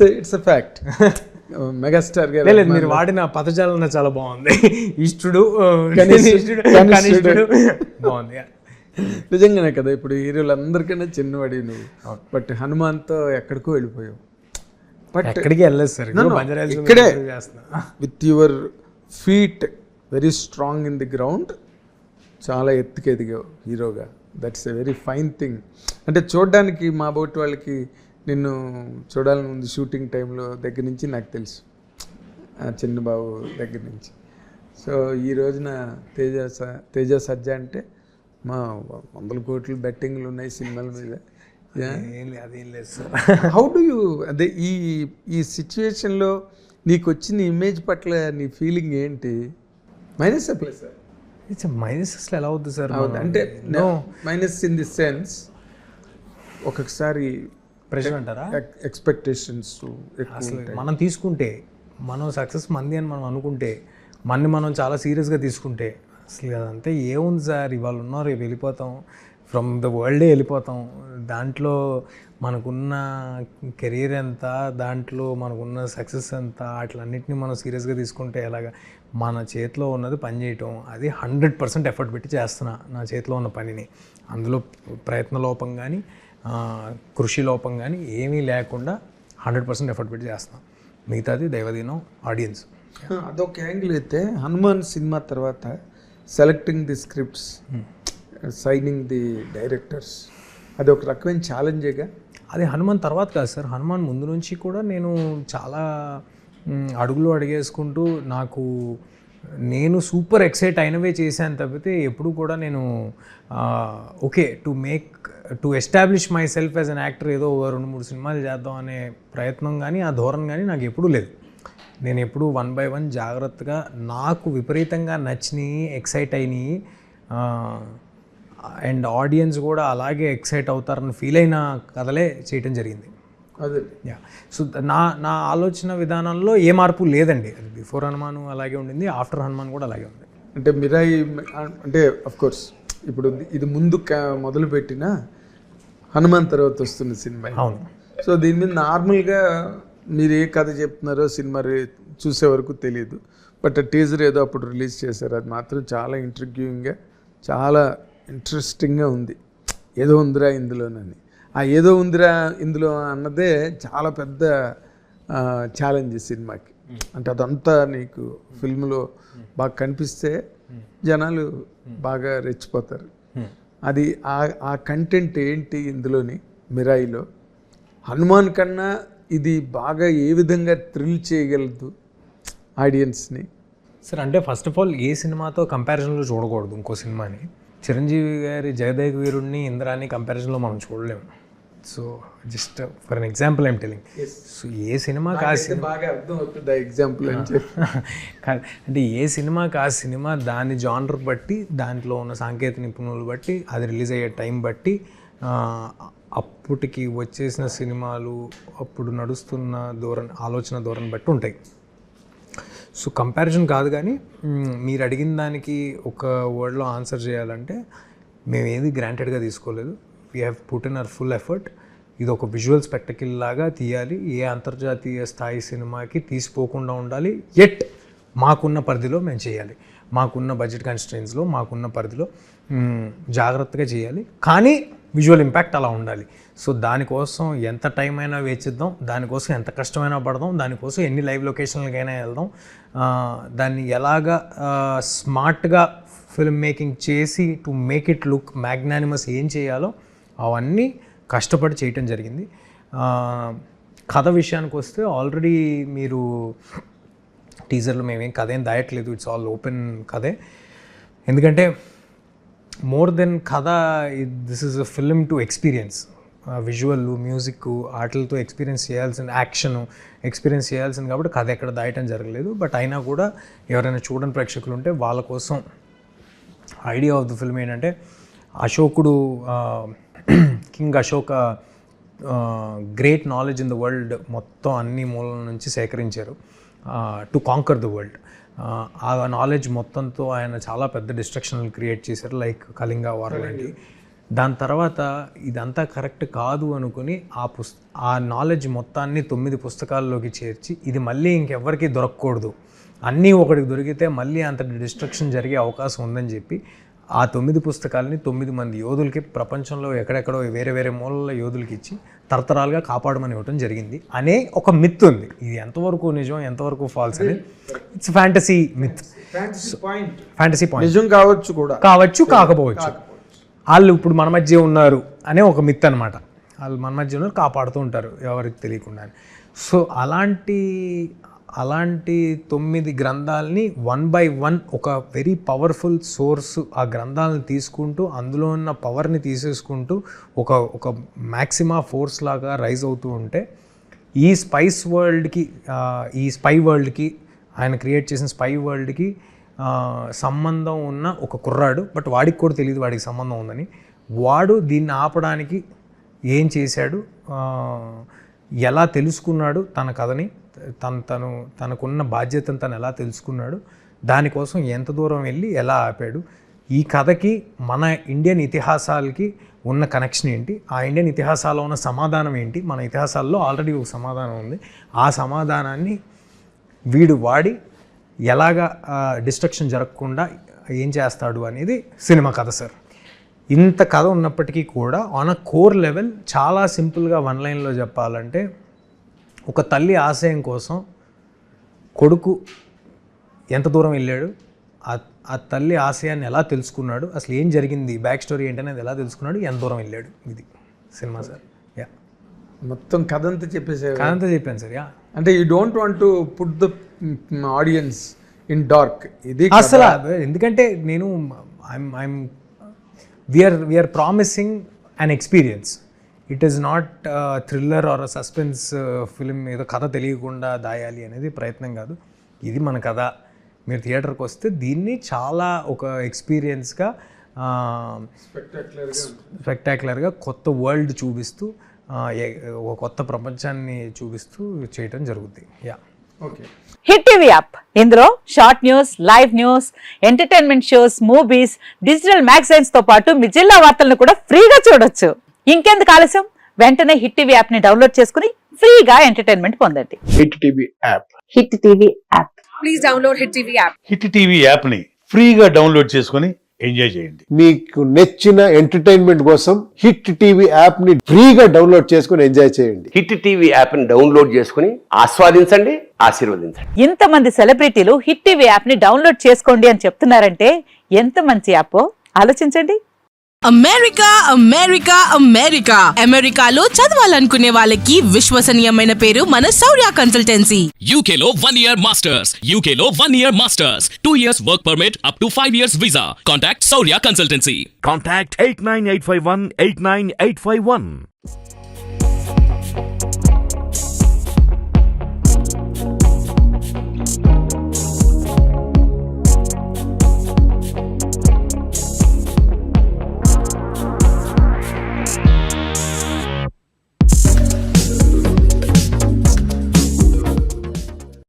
It's a fact. Megastar గారు లేదు, మీరు వాడిన పదజాలన చాలా బాగుంది. ఇష్టుడు కనిష్ఠుడు. కనిష్ఠుడు బాగుంది. నిజంగానే కదా, ఇప్పుడు హీరోలందరికన్నా చిన్నవాడి నువ్వు, బట్ హనుమాన్తో ఎక్కడికో వెళ్ళిపోయావు. బట్ ఎక్కడికి వెళ్ళలేదు సార్, ఇక్కడే with your feet very strong in the ground చాలా ఎత్తుకు ఎదిగావు హీరోగా. That's a very fine thing. అంటే చూడడానికి మా బోటి వాళ్ళకి నిన్ను చూడాలని ఉంది షూటింగ్ టైంలో దగ్గర నుంచి నాకు తెలుసు, చిన్నబాబు దగ్గర నుంచి. సో ఈ రోజున తేజ సజ్జ అంటే మా 100 కోట్లు బెట్టింగ్లు ఉన్నాయి సినిమాల మీద. అదేం లేదు సార్. హౌ డు యూ, అదే ఈ సిచ్యువేషన్లో నీకు వచ్చిన ఇమేజ్ పట్ల నీ ఫీలింగ్ ఏంటి? Minus plus? ఇట్స్ మైనస్ అసలు ఎలా అవుతుంది సార్? అంటే మైనస్ ఇన్ ది సెన్స్ ఒక్కొక్కసారి ప్రెషర్ అంటారా, ఎక్స్పెక్టేషన్స్ అసలు మనం తీసుకుంటే, మనం సక్సెస్ మంది అని మనం అనుకుంటే, మనం చాలా సీరియస్గా తీసుకుంటే అసలు అదంతే ఏముంది సార్, ఇవాళ ఉన్నారు రేపు వెళ్ళిపోతాం, ఫ్రమ్ ద వరల్డే వెళ్ళిపోతాం. దాంట్లో మనకున్న కెరీర్ ఎంత, దాంట్లో మనకున్న సక్సెస్ ఎంత, అట్లన్నింటినీ మనం సీరియస్గా తీసుకుంటే ఎలాగా? మన చేతిలో ఉన్నది పని చేయటం, అది 100% ఎఫర్ట్ పెట్టి చేస్తున్నా నా చేతిలో ఉన్న పనిని. అందులో ప్రయత్న లోపం కానీ కృషి లోపం కానీ ఏమీ లేకుండా 100% ఎఫర్ట్ పెట్టి చేస్తాం. మిగతాది దైవదీనం, ఆడియన్స్. అదొక యాంగిల్ అయితే, హనుమాన్ సినిమా తర్వాత selecting the scripts, signing the directors, అది ఒక రకమైన ఛాలెంజేగా. అది హనుమాన్ తర్వాత కాదు సార్, హనుమాన్ ముందు నుంచి కూడా నేను చాలా అడుగులు అడిగేసుకుంటూ నేను సూపర్ ఎక్సైట్ అయినవే చేశాను తప్పితే ఎప్పుడు కూడా నేను okay to establish my self as an actor ఏదో 2-3 సినిమాలు చేద్దాం అనే ప్రయత్నం కానీ ఆ ధోరణి కానీ నాకు ఎప్పుడూ లేదు. నేను ఎప్పుడు 1 by 1 జాగ్రత్తగా నాకు విపరీతంగా నచ్చినాయి, ఎక్సైట్ అయినాయి, అండ్ ఆడియన్స్ కూడా అలాగే ఎక్సైట్ అవుతారని ఫీల్ అయిన కథలే చేయటం జరిగింది. అదే సో నా ఆలోచన విధానంలో ఏ మార్పు లేదండి. అది బిఫోర్ హనుమాన్ అలాగే ఉండింది, ఆఫ్టర్ హనుమాన్ కూడా అలాగే ఉంది. అంటే మిరాయి అంటే అఫ్కోర్స్ ఇప్పుడు ఇది ముందు మొదలుపెట్టిన హనుమాన్ తర్వాత వస్తున్న సినిమా. అవును. సో దీని మీద నార్మల్గా మీరు ఏ కథ చెప్తున్నారో సినిమా చూసే వరకు తెలియదు, బట్ టీజర్ ఏదో అప్పుడు రిలీజ్ చేశారు, అది మాత్రం చాలా ఇంట్రిగ్యూయింగ్గా, చాలా ఇంట్రెస్టింగ్గా ఉంది. ఏదో ఉందిరా ఇందులోనని, ఆ ఏదో ఉందిరా ఇందులో అన్నదే చాలా పెద్ద ఛాలెంజ్ సినిమాకి. అంటే అదంతా నీకు ఫిల్మ్లో బాగా కనిపిస్తే జనాలు బాగా రెచ్చిపోతారు. అది ఆ కంటెంట్ ఏంటి ఇందులోని మిరాయిలో? హనుమాన్ కన్నా ఇది బాగా ఏ విధంగా థ్రిల్ చేయగలదు ఆడియన్స్ని? సార్ అంటే ఫస్ట్ ఆఫ్ ఆల్ ఏ సినిమాతో కంపారిజన్లో చూడకూడదు ఇంకో సినిమాని. చిరంజీవి గారి జగదేక వీరుడిని, ఇంద్రాని కంపారిజన్లో మనం చూడలేము. So just for an example I'm telling. So ఏ సినిమాకి ఆ సినిమా బాగా అర్థం అవుతుంది ఎగ్జాంపుల్ అని చెప్పి. అంటే ఏ సినిమాకి ఆ సినిమా దాని జానర్ బట్టి, దాంట్లో ఉన్న సాంకేతిక నిపుణులు బట్టి, అది రిలీజ్ అయ్యే టైం బట్టి, అప్పటికి వచ్చేసిన సినిమాలు, అప్పుడు నడుస్తున్న ఆలోచన ధోరణి బట్టి ఉంటాయి. సో కంపారిజన్ కాదు, కానీ మీరు అడిగిన దానికి ఒక వర్డ్లో ఆన్సర్ చేయాలంటే మేము ఏది గ్రాంటెడ్గా తీసుకోలేదు. We have put in our full effort. ఇది ఒక విజువల్ స్పెక్టకిల్ లాగా తీయాలి, ఏ అంతర్జాతీయ స్థాయి సినిమాకి తీసిపోకుండా ఉండాలి, ఎట్ మాకున్న పరిధిలో మేము చేయాలి, మాకున్న బడ్జెట్ కన్స్ట్రెయిన్స్లో, మాకున్న పరిధిలో జాగ్రత్తగా చేయాలి, కానీ విజువల్ ఇంపాక్ట్ అలా ఉండాలి. సో దానికోసం ఎంత టైం అయినా వేచిద్దాం, దానికోసం ఎంత కష్టమైనా పడదాం, దానికోసం ఎన్ని లైవ్ లొకేషన్లకైనా వెళ్దాం, దాన్ని ఎలాగా స్మార్ట్గా ఫిల్మ్ మేకింగ్ చేసి to make it look magnanimous ఏం చేయాలో అవన్నీ కష్టపడి చేయటం జరిగింది. కథ విషయానికి వస్తే ఆల్రెడీ మీరు టీజర్లో మేమేం కథ ఏం దాయట్లేదు, ఇట్స్ ఆల్ ఓపెన్ కథే. ఎందుకంటే మోర్ దెన్ కథ, this is a film to experience. Visual, music, ఆటలతో ఎక్స్పీరియన్స్ చేయాల్సిన, యాక్షన్ ఎక్స్పీరియన్స్ చేయాల్సింది కాబట్టి కథ ఎక్కడ దాయటం జరగలేదు. బట్ అయినా కూడా ఎవరైనా చూడని ప్రేక్షకులు ఉంటే వాళ్ళ కోసం ఐడియా ఆఫ్ ద ఫిల్మ్ ఏంటంటే, అశోకుడు, king Ashoka great knowledge in the world మొత్తం అన్ని మూలల నుంచి సేకరించారు టు కాంకర్ ద వరల్డ్. ఆ నాలెడ్జ్ మొత్తంతో ఆయన చాలా పెద్ద డిస్ట్రక్షన్లు క్రియేట్ చేశారు, లైక్ కళింగ వార్ లాంటి. దాని తర్వాత ఇదంతా కరెక్ట్ కాదు అనుకుని ఆ నాలెడ్జ్ మొత్తాన్ని 9 పుస్తకాల్లోకి చేర్చి ఇది మళ్ళీ ఇంకెవ్వరికీ దొరకకూడదు, అన్నీ ఒకటికి దొరికితే మళ్ళీ అంతటి డిస్ట్రక్షన్ జరిగే అవకాశం ఉందని చెప్పి ఆ 9 పుస్తకాలని 9 మంది యోధులకి ప్రపంచంలో ఎక్కడెక్కడో వేరే వేరే మూలల యోధులకి ఇచ్చి తరతరాలుగా కాపాడమని ఇవ్వటం జరిగింది అనే ఒక మిత్ ఉంది. ఇది ఎంతవరకు నిజం ఎంతవరకు ఫాల్స్ అనేది it's fantasy myth, fantasy point. నిజం కావచ్చు కూడా, కావచ్చు కాకపోవచ్చు. వాళ్ళు ఇప్పుడు మన మధ్య ఉన్నారు అనే ఒక మిత్ అనమాట. వాళ్ళు మన మధ్య ఉన్నారు, కాపాడుతూ ఉంటారు ఎవరికి తెలియకుండా. సో అలాంటి 9 గ్రంథాలని 1 by 1 ఒక వెరీ పవర్ఫుల్ సోర్స్ ఆ గ్రంథాలను తీసుకుంటూ అందులో ఉన్న పవర్ని తీసేసుకుంటూ ఒక మ్యాక్సిమా ఫోర్స్ లాగా రైజ్ అవుతూ ఉంటే ఈ స్పై వరల్డ్కి ఆయన క్రియేట్ చేసిన స్పై వరల్డ్కి సంబంధం ఉన్న ఒక కుర్రాడు, బట్ వాడికి కూడా తెలియదు వాడికి సంబంధం ఉందని, వాడు దీన్ని ఆపడానికి ఏం చేశాడు, ఎలా తెలుసుకున్నాడు తన కథని, తనకున్న బాధ్యతను తను ఎలా తెలుసుకున్నాడు, దానికోసం ఎంత దూరం వెళ్ళి ఎలా ఆపాడు, ఈ కథకి మన ఇండియన్ ఇతిహాసాలకి ఉన్న కనెక్షన్ ఏంటి, ఆ ఇండియన్ ఇతిహాసాల్లో ఉన్న సమాధానం ఏంటి, మన ఇతిహాసాల్లో ఆల్రెడీ ఒక సమాధానం ఉంది, ఆ సమాధానాన్ని వీడు వాడి ఎలాగా డిస్ట్రక్షన్ జరగకుండా ఏం చేస్తాడు అనేది సినిమా కథ సార్. ఇంత కథ ఉన్నప్పటికీ కూడా ఆన్ అ కోర్ లెవెల్ చాలా సింపుల్గా 1 లైన్లో చెప్పాలంటే, ఒక తల్లి ఆశయం కోసం కొడుకు ఎంత దూరం వెళ్ళాడు, ఆ తల్లి ఆశయాన్ని ఎలా తెలుసుకున్నాడు, అసలు ఏం జరిగింది, బ్యాక్ స్టోరీ ఏంటనేది ఎలా తెలుసుకున్నాడు, ఎంత దూరం వెళ్ళాడు, ఇది సినిమా సార్. యా, మొత్తం కథ అంతా చెప్పేసారు. కథ అంతా చెప్పాను సార్. యా, అంటే you don't want to put the audience in dark. ఇది అసలు ఎందుకంటే నేను we are promising an experience. It is not thriller or suspense film, ఏదో కథ తెలియకుండా దాయాలి అనేది ప్రయత్నం కాదు. ఇది మన కథ, మీరు థియేటర్కి వస్తే దీన్ని చాలా ఒక ఎక్స్పీరియన్స్గా స్పెక్టాక్యులర్గా కొత్త వరల్డ్ చూపిస్తూ ఒక కొత్త ప్రపంచాన్ని చూపిస్తూ చేయటం జరుగుతుంది. Yeah, okay. Hit TV app, ఇందులో short news, live news, entertainment shows, movies, digital magazines తో పాటు మీ జిల్లా వార్తలను కూడా ఫ్రీగా చూడొచ్చు. ఇంకెందుకు ఆలస్యం, వెంటనే హిట్ టీవీ యాప్ ని డౌన్లోడ్ చేసుకుని ఫ్రీగా ఎంటర్టైన్మెంట్ పొందండి. Hit TV app, hit TV app, please download hit TV app. Hit TV యాప్ని ఫ్రీగా డౌన్లోడ్ చేసుకొని ఎంజాయ్ చేయండి. మీకు నచ్చిన ఎంటర్టైన్మెంట్ కోసం హిట్ టీవీ యాప్ ని ఫ్రీగా డౌన్లోడ్ చేసుకొని ఎంజాయ్ చేయండి. హిట్ టీవీ యాప్ ని డౌన్లోడ్ చేసుకుని ఆస్వాదించండి, ఆశీర్వదించండి. ఇంతమంది సెలబ్రిటీలు హిట్ టీవీ యాప్ ని డౌన్లోడ్ చేసుకోండి అని చెప్తున్నారంటే ఎంత మంచి యాప్ ఆలోచించండి. అమెరికా అమెరికా అమెరికా అమెరికాలో చదవాలనుకునే వాళ్ళకి విశ్వసనీయమైన పేరు మన శౌర్య కన్సల్టెన్సీ. UK లో 1 year masters, UK లో 1 year masters, 2 years work permit up to 5 years visa. Contact Saurya Consultancy. Contact 89851 89851.